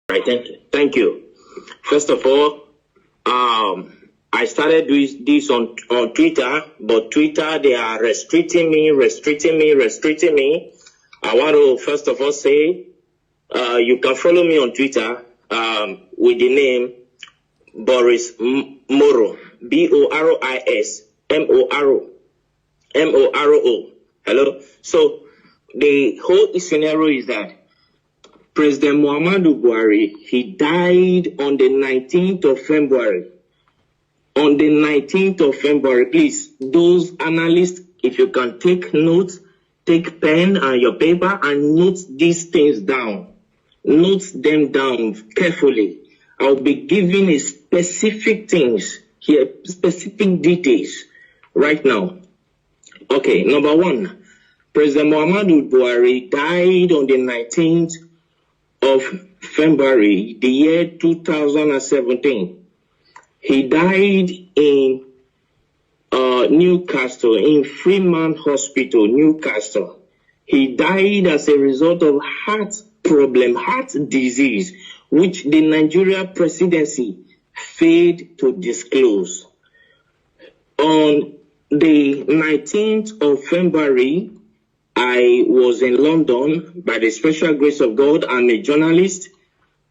Right, thank you. First of all, I started this on Twitter, but Twitter, they are restricting me. I want to first of all say, you can follow me on Twitter with the name Boris Moro, Boris Moro. Hello. So the whole scenario is that President Muhammadu Buhari, he died on the 19th of February. On the 19th of February, please, those analysts, if you can take notes, take pen and your paper and note these things down. Note them down carefully. I'll be giving a specific things here, specific details right now. Okay, number one, President Muhammadu Buhari died on the 19th of February, the year 2017. He died in Newcastle, in Freeman Hospital, Newcastle. He died as a result of heart problem, heart disease, which the Nigeria presidency failed to disclose. On the 19th of February, I was in London by the special grace of God. I'm a journalist.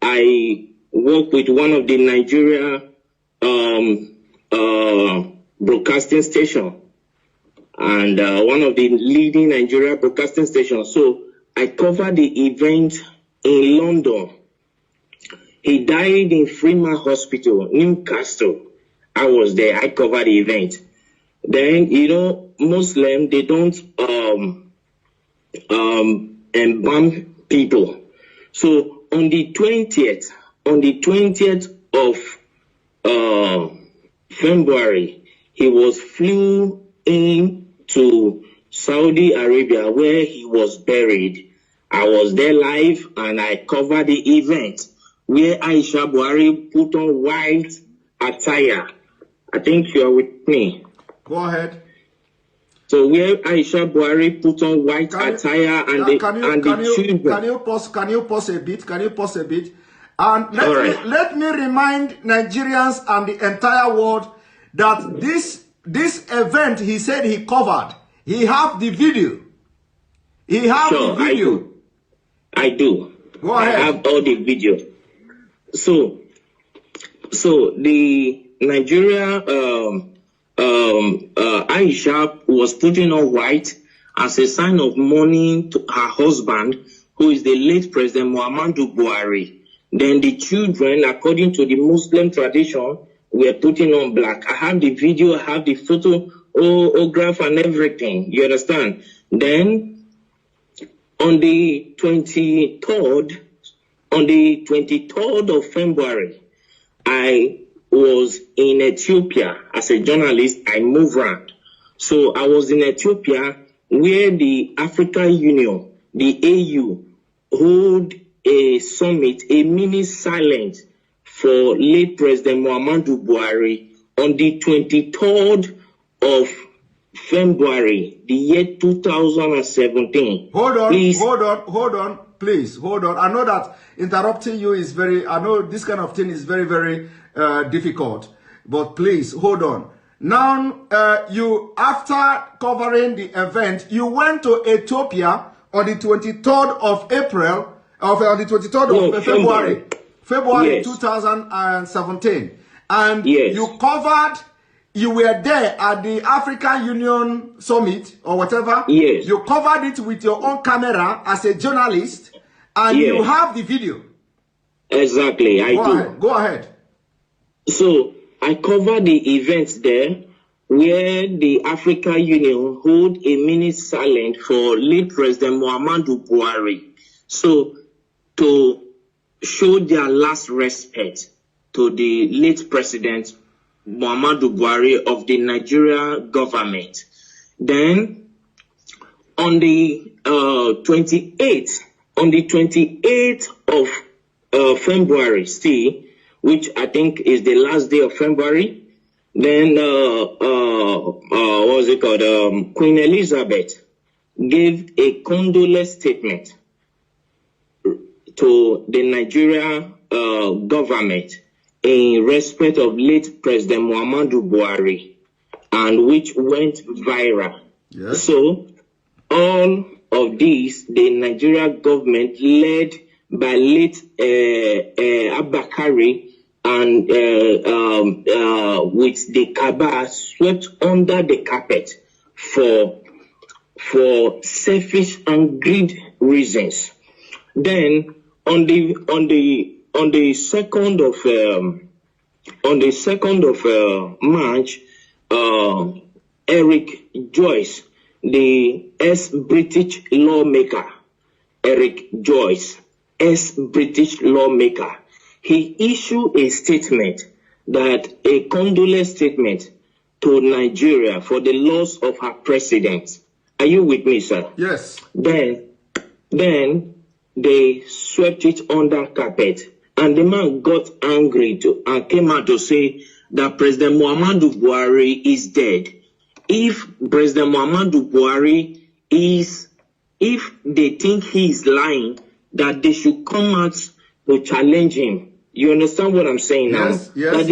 I work with one of the Nigeria broadcasting station and one of the leading Nigeria broadcasting stations. So I covered the event in London. He died in Freeman Hospital, Newcastle. I was there. I covered the event. Then, you know, Muslim, they don't embalm people. So on the 20th of February, he was flew in to Saudi Arabia where he was buried. I was there live and I covered the event where Aisha Buhari put on white attire. I think you are with me. Go ahead. So where Aisha Buhari put on white attire and the children. Can you pause a bit? Can you pause a bit? And let me remind Nigerians and the entire world that this event he said he covered. He have the video. He have the video. I do. Go ahead. I have all the video. So the Nigeria Aisha was putting on white as a sign of mourning to her husband, who is the late President Muhammadu Buhari. Then the children, according to the Muslim tradition, were putting on black. I have the video, I have the photograph and everything. You understand? Then on the 23rd of February, I was in Ethiopia as a journalist. I moved around. So I was in Ethiopia where the African Union, the AU, hold a summit, a mini silence for late President Muhammadu Buhari on the 23rd of February, the year 2017. Hold on, please, hold on. I know that interrupting you is I know this kind of thing is very, very difficult, but please, hold on. Now, you, after covering the event, you went to Ethiopia on the 23rd of April, on the 23rd of February yes. 2017. And yes. You were there at the African Union Summit or whatever. Yes. You covered it with your own camera as a journalist, and yes. You have the video. Exactly, I do. Go ahead. So I covered the events there where the African Union hold a mini silence for late President Muhammadu Buhari. So to show their last respect to the late President Muhammadu Buhari of the Nigeria government. Then on the 28th of February, which I think is the last day of February, then what was it called? Queen Elizabeth gave a condolence statement to the Nigeria government in respect of late President Muhammadu Buhari, and which went viral. Yes. So all of these, the Nigeria government led by late Abakari and with the Kaaba swept under the carpet for selfish and greed reasons. Then on the 2nd of March, Eric Joyce, the ex-British lawmaker, ex-British lawmaker, he issued a statement, a condolence statement to Nigeria for the loss of her president. Are you with me, sir? Yes. Then they swept it under carpet, and the man got angry and came out to say that President Muhammadu Buhari is dead. If President Muhammadu Buhari if they think he is lying, that they should come out to challenge him. You understand what I'm saying now? Yes,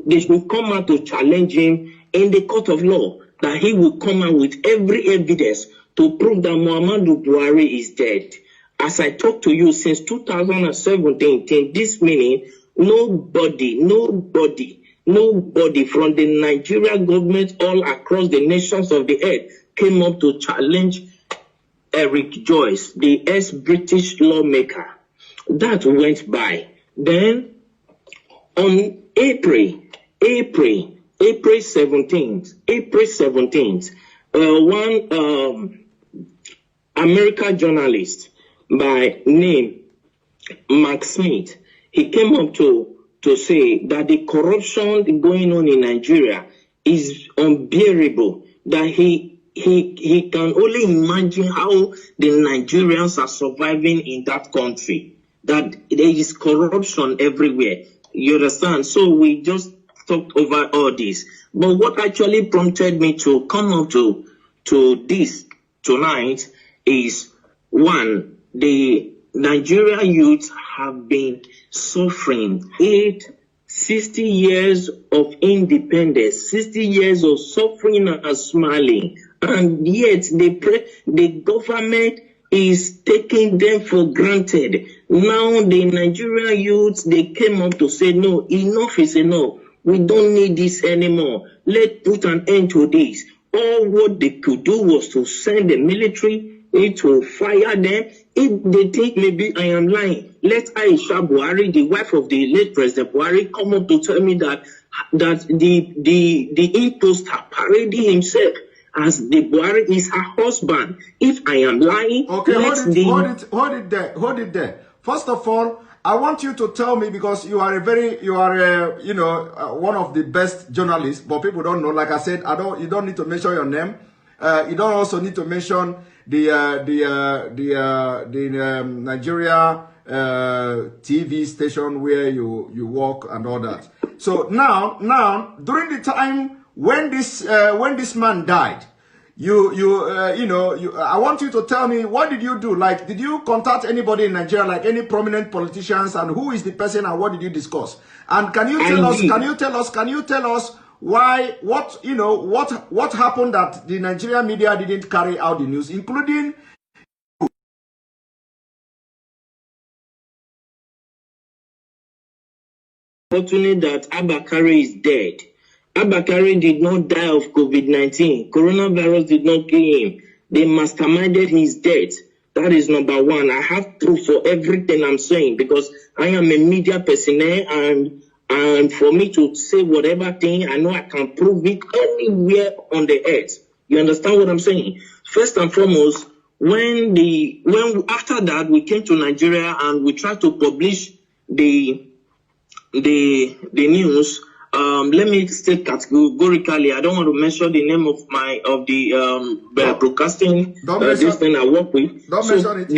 They should come out to challenge him in the court of law, that he will come out with every evidence to prove that Muhammadu Buhari is dead. As I talk to you, since 2017, till this minute, nobody from the Nigerian government all across the nations of the earth came up to challenge Eric Joyce, the ex-British lawmaker. That went by. Then on April 17th, one American journalist by name Mark Smith, he came up to say that the corruption going on in Nigeria is unbearable, that he can only imagine how the Nigerians are surviving in that country, that there is corruption everywhere. You understand? So we just talked over all this. But what actually prompted me to come up to this tonight is, one, the Nigerian youth have been suffering 60 years of independence, 60 years of suffering and smiling, and yet the government is taking them for granted. Now the Nigerian youth, they came up to say, no, enough is enough. We don't need this anymore. Let's put an end to this. All what they could do was to send the military to fire them. If they think maybe I am lying, let Aisha Buhari, the wife of the late President Buhari, come up to tell me that the imposter parading himself as the Buhari is her husband. If I am lying, okay, hold it there. First of all, I want you to tell me, because you are one of the best journalists, but people don't know. Like I said, you don't need to mention your name. You don't also need to mention the Nigeria TV station where you work and all that. So now during the time when this man died, I want you to tell me, what did you do? Like, did you contact anybody in Nigeria, like any prominent politicians, and who is the person and what did you discuss? And can you tell us why, what happened that the Nigerian media didn't carry out the news, including fortunate that Abakari is dead. Abakari did not die of COVID-19. Coronavirus did not kill him. They masterminded his death. That is number one. I have proof for everything I'm saying, because I am a media personnel, and for me to say whatever thing, I know I can prove it anywhere on the earth. You understand what I'm saying? First and foremost, when after that we came to Nigeria and we tried to publish the news. Let me state categorically, I don't want to mention the name of the broadcasting this thing I work with. Don't mention it.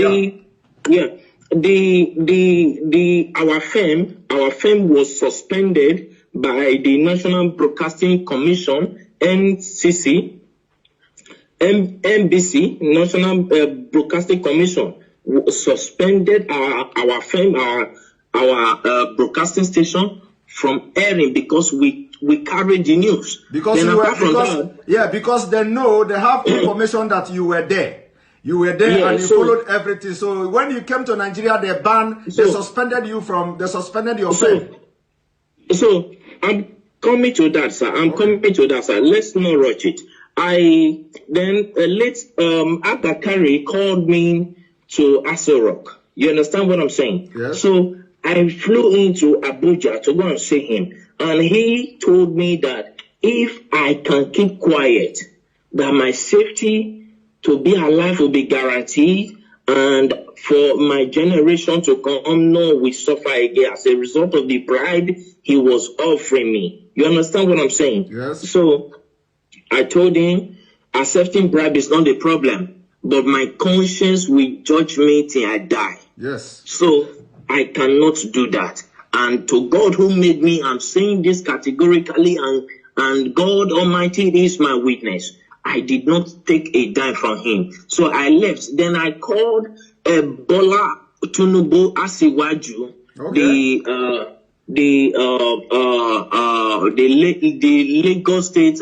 Our firm was suspended by the National Broadcasting Commission, NBC, National Broadcasting Commission. suspended our firm, our broadcasting station from airing because we carried the news. Because then you were, because they know, they have information that you were there. You were there and you followed everything. So when you came to Nigeria, they suspended you from, they suspended your firm. So I'm coming to that, sir. Coming to that, sir. Let's not rush it. Late Abakari called me to Aso Rock. You understand what I'm saying? Yes. So I flew into Abuja to go and see him. And he told me that if I can keep quiet, that my safety to be alive will be guaranteed. And for my generation to come, no, we suffer again as a result of the bribe he was offering me. You understand what I'm saying? Yes. So I told him accepting bribe is not the problem, but my conscience will judge me till I die. Yes. So I cannot do that. And to God who made me, I'm saying this categorically, and God Almighty is my witness. I did not take a dime from him. So I left. Then I called Bola Tinubu Asiwaju, the Lagos State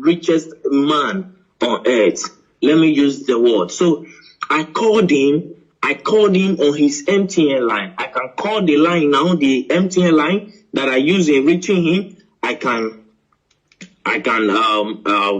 richest man on earth. Let me use the word. So I called him on his MTN line. I can call the line now, the MTN line that I use in reaching him. I can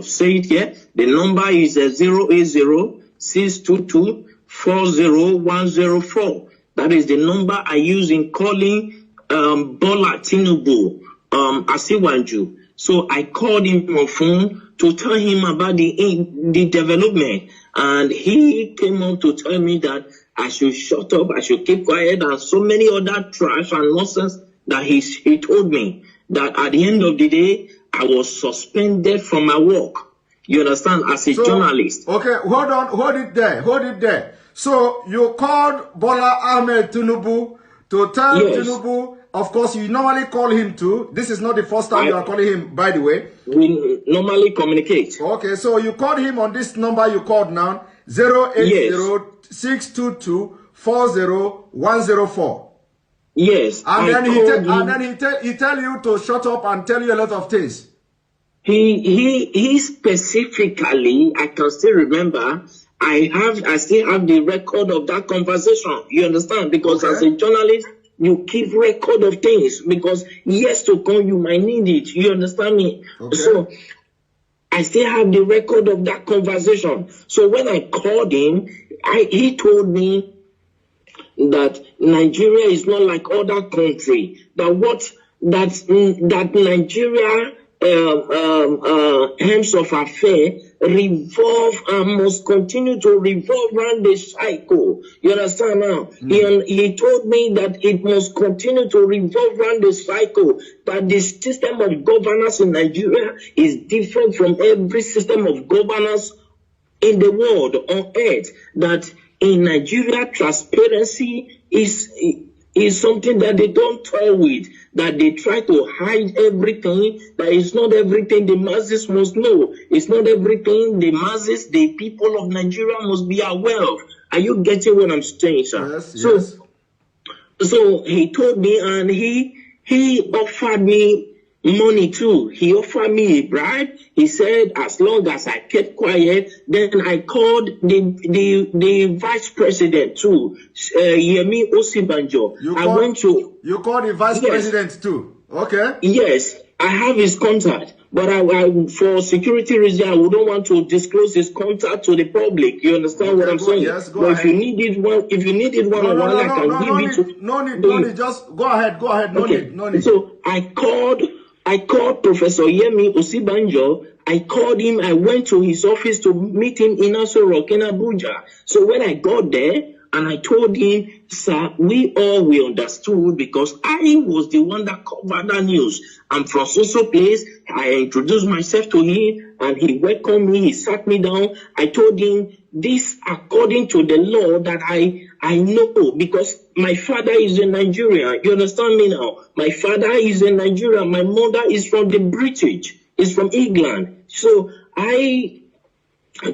say it here. The number is 080-622-40104. That is the number I use in calling Bola Tinubu Asiwaju. So I called him on phone to tell him about the development, and he came up to tell me that I should shut up, I should keep quiet, and so many other trash and nonsense that he told me that at the end of the day, I was suspended from my work. You understand? As a journalist. Okay, hold it there. So you called Bola Ahmed Tinubu to tell Tinubu, of course you normally call him too. This is not the first time you are calling him, by the way. We normally communicate. Okay, so you called him on this number you called now, 080-622-40104. Yes. And then he tell you to shut up and tell you a lot of things. He specifically, I can still remember, I still have the record of that conversation. You understand? Because as a journalist, you keep record of things because years to come you might need it. You understand me? Okay. So I still have the record of that conversation. So when I called him, he told me that Nigeria is not like other countries. That Nigeria hymns of affair revolve and must continue to revolve around the cycle. You understand now? He told me that it must continue to revolve around the cycle, that the system of governance in Nigeria is different from every system of governance in the world, on earth, that in Nigeria, transparency is something that they don't toy with, that they try to hide everything, that it's not everything the masses must know. It's not everything the masses, the people of Nigeria must be aware of. Are you getting what I'm saying, sir? Yes. So he told me, and he offered me money too. He offered me a bribe. He said as long as I kept quiet, then I called the vice president too, Yemi Osibanjo. You called the vice president too. Okay. Yes, I have his contact, but I for security reasons I wouldn't want to disclose his contact to the public. You understand what I'm saying? Yes, go but ahead. If you needed one on one, I can give it to. No need. Just go ahead. No need. So I called Professor Yemi Osibanjo. I called him. I went to his office to meet him in Aso Rock in Abuja. So when I got there and I told him, sir, we understood because I was the one that covered that news. I'm from so place. I introduced myself to him and he welcomed me. He sat me down. I told him this according to the law that I know because my father is in Nigeria. You understand me now? My father is in Nigeria. My mother is from the British. Is from England. So I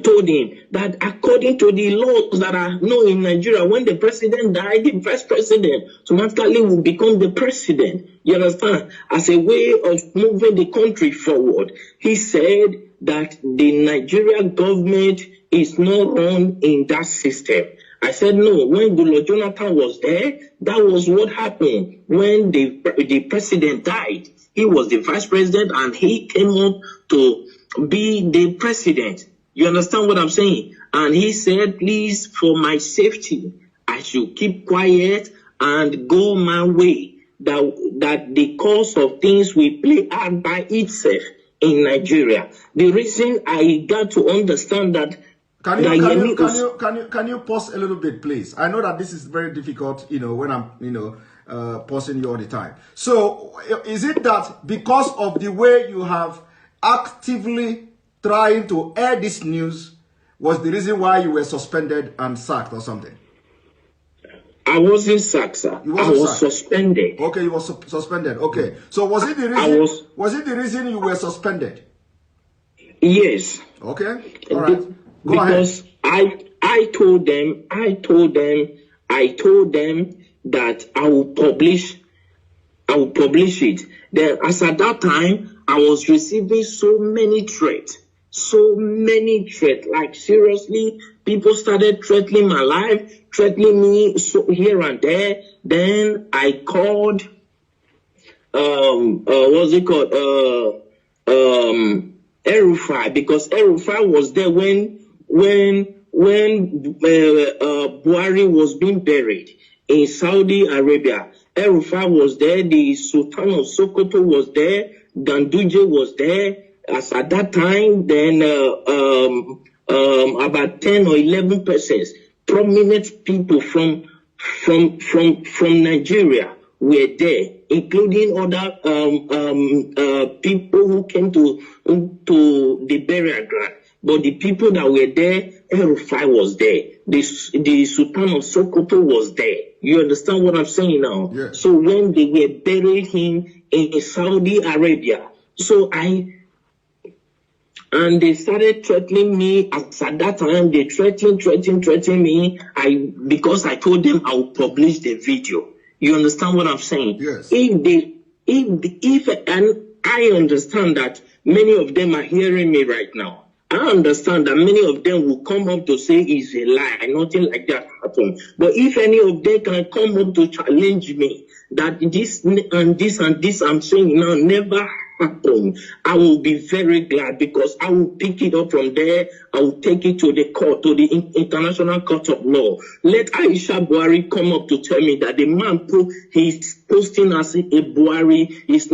told him that according to the laws that are known in Nigeria, when the president died, the vice president automatically will become the president. You understand? As a way of moving the country forward. He said that the Nigerian government is not run in that system. I said, no, when Goodluck Jonathan was there, that was what happened. When the president died, he was the vice president and he came up to be the president. You understand what I'm saying? And he said, please, for my safety, I should keep quiet and go my way. That the course of things will play out by itself in Nigeria. The reason I got to understand that. Can you pause a little bit, please? I know that this is very difficult, when I'm, pausing you all the time. So, is it that because of the way you have actively trying to air this news was the reason why you were suspended and sacked or something? I wasn't sacked, sir. I was suspended. Okay, you were suspended. Okay. So was it the reason? Was it the reason you were suspended? Yes. Okay. All right. Go ahead. Because I told them that I will publish it. Then, as at that time, I was receiving so many threats. Like seriously, people started threatening my life, threatening me here and there. Then I called, what's it called? El-Rufai, because El-Rufai was there when Buhari was being buried in Saudi Arabia. El-Rufai was there, the Sultan of Sokoto was there, Ganduje was there. As at that time, then about 10 or 11 persons, prominent people from Nigeria were there, including other people who came to the burial ground. But the people that were there, El-Rufai was there. The Sultan of Sokoto was there. You understand what I'm saying now? Yeah. So when they were buried him in Saudi Arabia, and they started threatening me. As at that time, they threatened me. Because I told them I would publish the video. You understand what I'm saying? Yes. And I understand that many of them are hearing me right now. I understand that many of them will come up to say it's a lie, nothing like that happened. But if any of them can come up to challenge me that this and this and this I'm saying now never happened, I will be very glad, because I will pick it up from there. I will take it to the court, to the International Court of Law. Let Aisha Buhari come up to tell me that the man he's posting as a Buhari is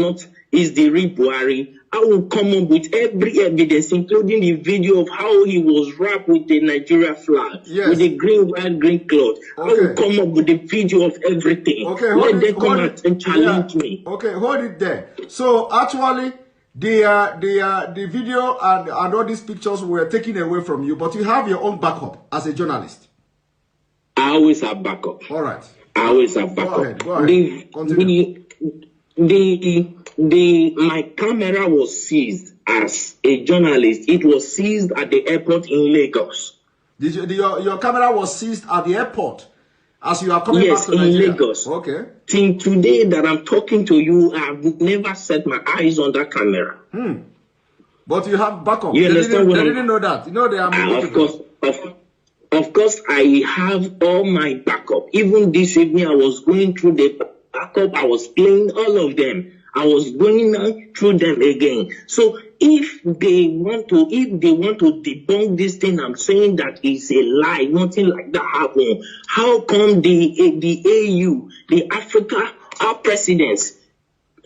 the real Buhari. I will come up with every evidence, including the video of how he was wrapped with the Nigeria flag, yes, with the green, white, green cloth. Okay. I will come up with the video of everything. Okay, let them come out and challenge me. Okay, hold it there. So actually, the video and all these pictures were taken away from you, but you have your own backup as a journalist. I always have backup. All right. I always have backup. Go ahead. Continue. My camera was seized as a journalist. It was seized at the airport in Lagos. Your camera was seized at the airport as you are coming back to Nigeria? Yes, in Lagos. Okay. Till today that I'm talking to you, I've never set my eyes on that camera. But you have backup. You understand what they didn't know that. You know they are Of course, I have all my backup. Even this evening, I was going through the backup. I was playing all of them. I was going through them again. So if they want to debunk this thing, I'm saying that it's a lie. Nothing like that happened. How come the AU, the Africa, our presidents,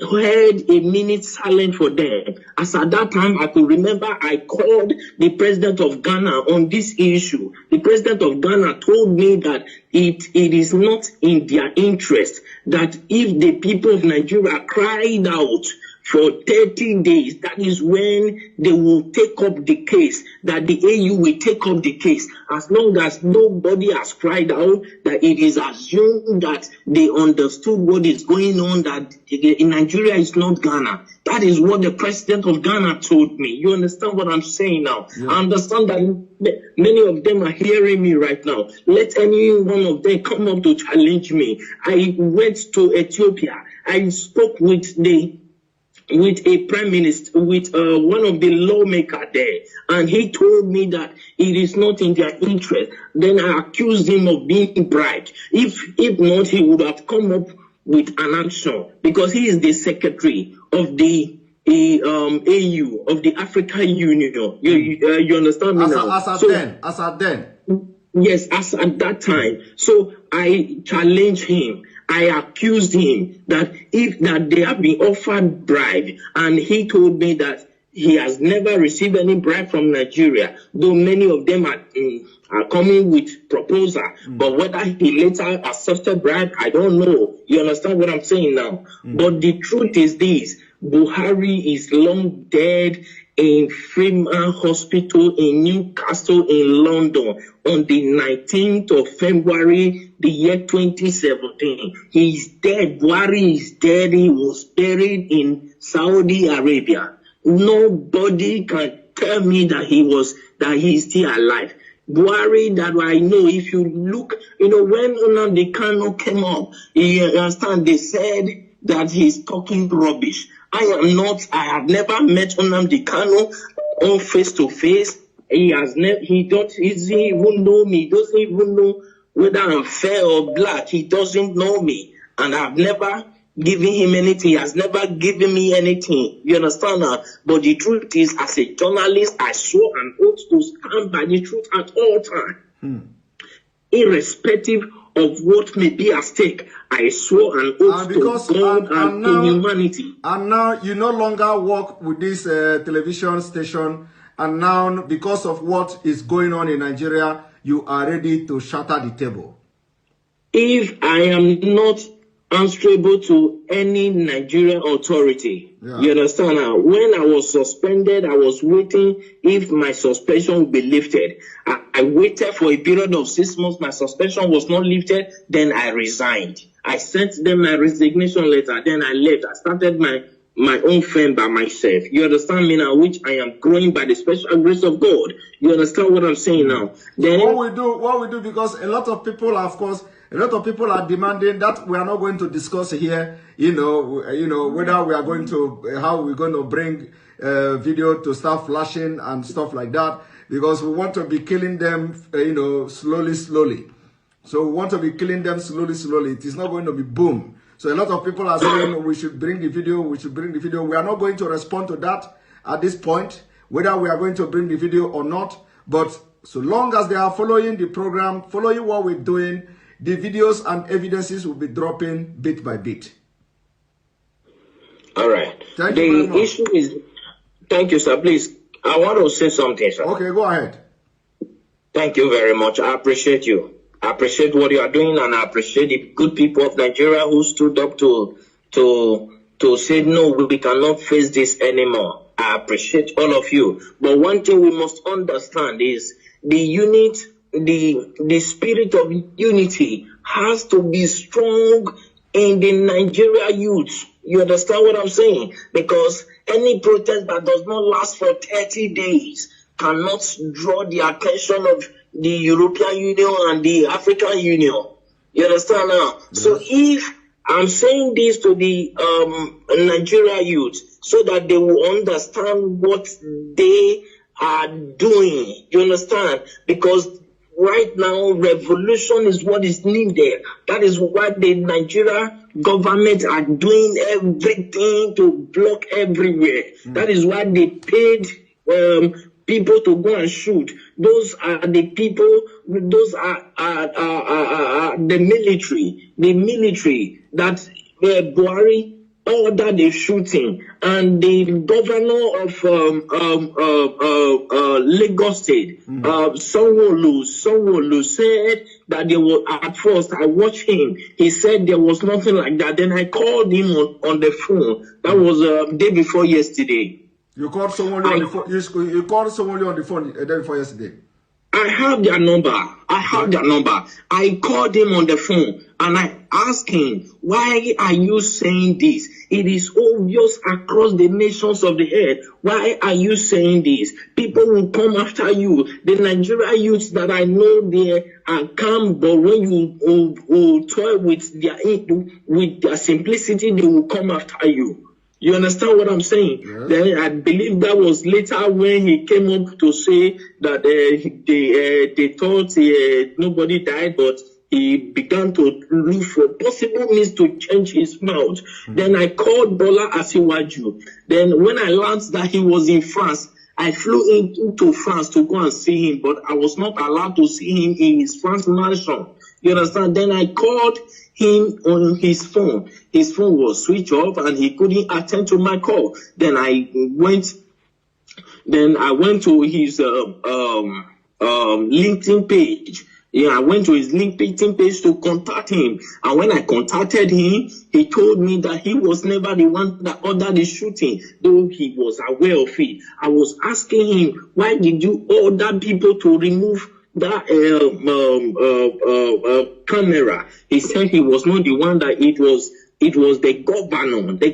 had a minute silent for them? As at that time, I could remember I called the president of Ghana on this issue. The president of Ghana told me that it is not in their interest that if the people of Nigeria cried out for 30 days. That is when they will take up the case, that the AU will take up the case. As long as nobody has cried out, that it is assumed that they understood what is going on, that in Nigeria is not Ghana. That is what the president of Ghana told me. You understand what I'm saying now? Yeah. I understand that many of them are hearing me right now. Let any one of them come up to challenge me. I went to Ethiopia. I spoke with a prime minister, with one of the lawmakers there, and he told me that it is not in their interest. Then I accused him of being bribed. If not, he would have come up with an action, because he is the secretary of the AU, of the African Union. You understand me now? As at then. Yes, as at that time. So I challenged him. I accused him that they have been offered bribe, and he told me that he has never received any bribe from Nigeria, though many of them are coming with proposal. But whether he later accepted bribe, I don't know. You understand what I'm saying now? But the truth is this: Buhari is long dead in Freeman Hospital in Newcastle in London on the 19th of February, the year 2017. He's dead. Buhari is dead. He was buried in Saudi Arabia. Nobody can tell me that he's still alive. Buhari, that I know, if you look, when Nnamdi Kanu came up, you understand, they said that he's talking rubbish. I have never met Nnamdi Kanu on face to face. He doesn't even know me. He doesn't even know whether I'm fair or black. He doesn't know me. And I've never given him anything. He has never given me anything. You understand now? But the truth is, as a journalist, I swore an oath to stand by the truth at all times. Irrespective of what may be at stake, I swore an oath to God and to humanity. And now you no longer work with this television station, and now because of what is going on in Nigeria, you are ready to shatter the table. If I am not answerable to any Nigerian authority, you understand now? When I was suspended, I was waiting if my suspension would be lifted. I waited for a period of 6 months. My suspension was not lifted. Then I resigned. I sent them my resignation letter. Then I left. I started my own firm by myself. You understand me now? Which I am growing by the special grace of God. You understand what I'm saying now? Then what we do, because a lot of people, of course, a lot of people are demanding that we are not going to discuss here, whether we are going to, how we're going to bring video to start flashing and stuff like that, because we want to be killing them, slowly. So we want to be killing them slowly. It is not going to be boom. So a lot of people are saying we should bring the video, We are not going to respond to that at this point, whether we are going to bring the video or not. But so long as they are following the program, following what we're doing, the videos and evidences will be dropping bit by bit. All right. Thank you very much. The issue is, thank you, sir. Please, I want to say something, sir. Okay, go ahead. Thank you very much. I appreciate you. I appreciate what you are doing, and I appreciate the good people of Nigeria who stood up to say, no, we cannot face this anymore. I appreciate all of you. But one thing we must understand is the spirit of unity has to be strong in the Nigeria youth. You understand what I'm saying? Because any protest that does not last for 30 days cannot draw the attention of the European Union and the African Union. You understand now? Yes. So if I'm saying this to the Nigeria youth so that they will understand what they are doing. You understand? Because right now, revolution is what is needed. That is why the Nigeria government are doing everything to block everywhere. That is why they paid people to go and shoot. Those are the people, those are the military that Buhari ordered the shooting, and the governor of Lagos State, Sanwo-Olu said that there was, at first I watched him, he said there was nothing like that. Then I called him on the phone. That was day before yesterday. You called someone on the phone. You called someone on the phone the day before yesterday. I have their number. I called him on the phone and I asked him, why are you saying this? It is obvious across the nations of the earth. Why are you saying this? People will come after you. The Nigerian youths that I know, they are calm, but when you toy with their simplicity, they will come after you. You understand what I'm saying? Yes. Then I believe that was later when he came up to say that they thought nobody died, but he began to look for possible means to change his mouth. Then I called Bola Asiwaju. Then when I learned that he was in France, I flew into France to go and see him, but I was not allowed to see him in his France mansion. You understand? Then I called him on his phone. His phone was switched off and he couldn't attend to my call. Then I went to his LinkedIn page. Yeah, I went to his LinkedIn page to contact him. And when I contacted him, he told me that he was never the one that ordered the shooting, though he was aware of it. I was asking him, why did you order people to remove that camera? He said he was not the one, that it was the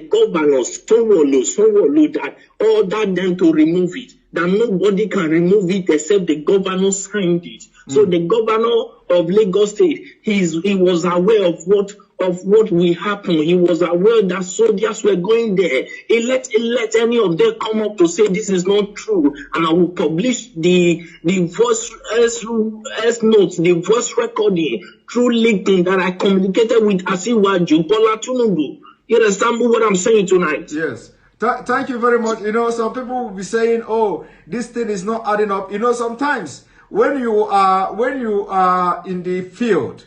governor Sanwo-Olu that ordered them to remove it, that nobody can remove it except the governor signed it. So the governor of Lagos State, he was aware of what will happen. He was aware that soldiers were going there. He let any of them come up to say this is not true, and I will publish the voice notes, the voice recording through LinkedIn that I communicated with Asiwaju Bola Tinubu. You understand what I'm saying tonight? Yes. Thank you very much. You know, some people will be saying, "Oh, this thing is not adding up." You know, sometimes when you are in the field,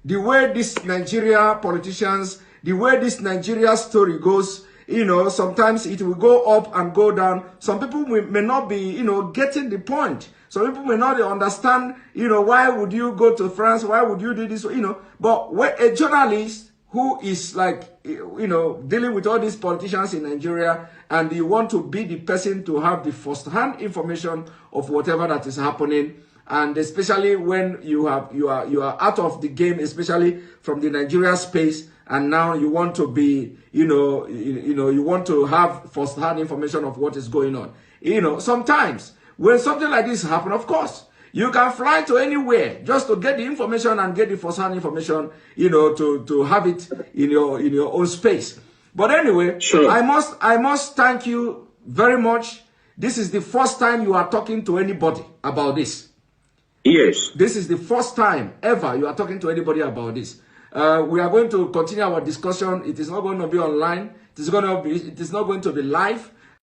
the way this Nigeria politicians, the way this Nigeria story goes, you know, sometimes it will go up and go down. Some people may not be, you know, getting the point. Some people may not understand, you know, why would you go to France? Why would you do this? You know, but when a journalist who is like, you know, dealing with all these politicians in Nigeria, and you want to be the person to have the first-hand information of whatever that is happening, and especially when you are out of the game, especially from the Nigeria space, and now you want to be, you want to have first-hand information of what is going on. You know, sometimes when something like this happens, of course, you can fly to anywhere just to get the information and get the first-hand information, you know, to have it in your own space. But anyway, sure. I must thank you very much. This is the first time you are talking to anybody about this. Yes. This is the first time ever you are talking to anybody about this. We are going to continue our discussion. It is not going to be online. It is not going to be live.